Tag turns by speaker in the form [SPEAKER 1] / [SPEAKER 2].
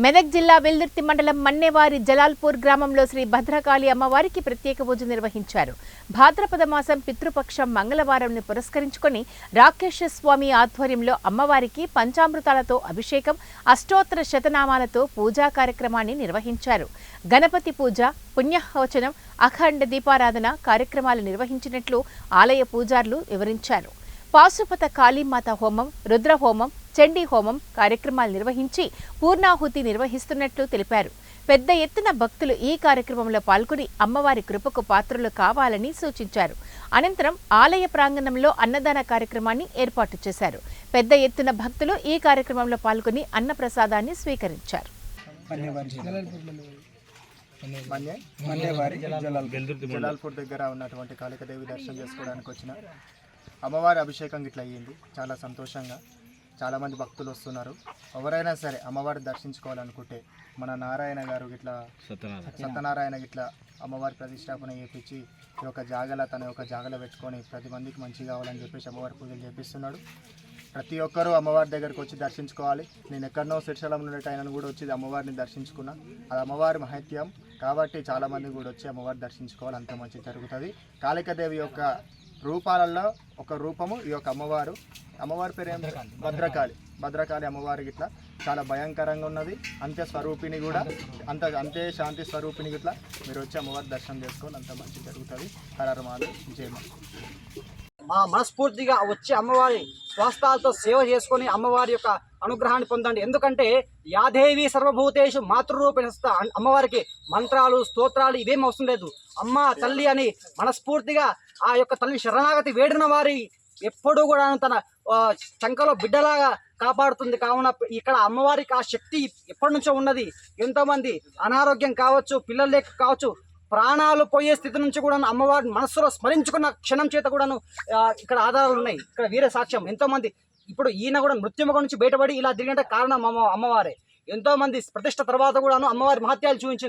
[SPEAKER 1] మెదక్ జిల్లా వెల్దుర్తి మండలం మన్నేవారి జలాల్పూర్ గ్రామంలో శ్రీ భద్రకాళి అమ్మవారికి ప్రత్యేక పూజ నిర్వహించారు. భాద్రపద మాసం పితృపక్షం మంగళవారంని పురస్కరించుకొని రాకేశ్వర స్వామి ఆధ్వర్యంలో అమ్మవారికి పంచామృతాలతో అభిషేకం, అష్టోత్తర శతనామాలతో పూజా కార్యక్రమాన్ని నిర్వహించారు. గణపతి పూజ, పుణ్యాహవచనం, అఖండ దీపారాధన కార్యక్రమాలు నిర్వహించినట్లు ఆలయ పూజారులు వివరించారు. పాశుపత కాళీమాత హోమం, రుద్ర హోమం, చండీ హోమం కార్యక్రమాలు నిర్వహించి పూర్ణాహుతి నిర్వహిస్తున్నట్లు తెలిపారు. పెద్ద ఎత్తున భక్తులు ఈ కార్యక్రమంలో పాల్గొని అమ్మవారి కృపకు పాత్రలు కావాలని సూచించారు. అనంతరం ఆలయ ప్రాంగణంలో అన్నదాన కార్యక్రమాన్ని ఏర్పాటు చేశారు. పెద్ద ఎత్తున భక్తులు ఈ కార్యక్రమంలో పాల్గొని అన్నప్రసాదాన్ని స్వీకరించారు.
[SPEAKER 2] జలాల్పూర్ దగ్గర ఉన్నటువంటి కాళికాదేవి దర్శనం చేసుకోవడానికి వచ్చిన అమ్మవారి అభిషేకం గిట్లా అయ్యింది. చాలా సంతోషంగా చాలామంది భక్తులు వస్తున్నారు. ఎవరైనా సరే అమ్మవారిని దర్శించుకోవాలనుకుంటే మన నారాయణ గారు గిట్లా సత్యనారాయణ గిట్లా అమ్మవారి ప్రతిష్టాపన చేపించి ఈ యొక్క జాగల తన యొక్క జాగల పెట్టుకొని 10 మందికి మంచి కావాలని చెప్పేసి అమ్మవారి పూజలు చేపిస్తున్నాడు. ప్రతి ఒక్కరూ అమ్మవారి దగ్గరికి వచ్చి దర్శించుకోవాలి. నేను ఎక్కడనో శ్రీశైలం నుండి ఆయనను కూడా వచ్చి అమ్మవారిని దర్శించుకున్నా. అది అమ్మవారి మహత్యం కాబట్టి చాలామంది కూడా వచ్చి అమ్మవారిని దర్శించుకోవాలి. అంత మంచి జరుగుతుంది. కాళికాదేవి యొక్క రూపాలలో ఒక రూపము ఈ యొక్క అమ్మవారి పేరు ఏం భద్రకాళి అమ్మవారి గిట్లా చాలా భయంకరంగా ఉన్నది. అంత్య స్వరూపిణి కూడా అంతే శాంతి స్వరూపిణి గిట్లా మీరు వచ్చి అమ్మవారి దర్శనం చేసుకోవాలి. అంత మంచి జరుగుతుంది. హరహరమాలు జయమ.
[SPEAKER 3] మనస్ఫూర్తిగా వచ్చి అమ్మవారి స్వస్థాలతో సేవ చేసుకొని అమ్మవారి యొక్క అనుగ్రహాన్ని పొందండి. ఎందుకంటే యాదేవి సర్వభూతేషు మాతృరూపేణ అమ్మవారికి మంత్రాలు, స్తోత్రాలు ఇవేం అవసరం లేదు. అమ్మ తల్లి అని మనస్ఫూర్తిగా ఆ యొక్క తల్లి శరణాగతి వేడిన వారి ఎప్పుడూ కూడా తన చంకలో బిడ్డలాగా కాపాడుతుంది. కావున ఇక్కడ అమ్మవారికి ఆ శక్తి ఎప్పటి నుంచో ఉన్నది. ఎంతోమంది అనారోగ్యం కావచ్చు, పిల్లలు లేక కావచ్చు, ప్రాణాలు పోయే స్థితి నుంచి కూడా అమ్మవారిని మనస్సులో స్మరించుకున్న క్షణం చేత కూడాను ఇక్కడ ఆధారాలు ఉన్నాయి. ఇక్కడ వీర సాక్ష్యం. ఎంతోమంది ఇప్పుడు ఈయన కూడా మృత్యుముఖం నుంచి బయటపడి ఇలా తిరిగినట్టు కారణం అమ్మవారే. ఎంతోమంది ప్రతిష్ట తర్వాత కూడాను అమ్మవారి మహత్యాలు చూపించింది.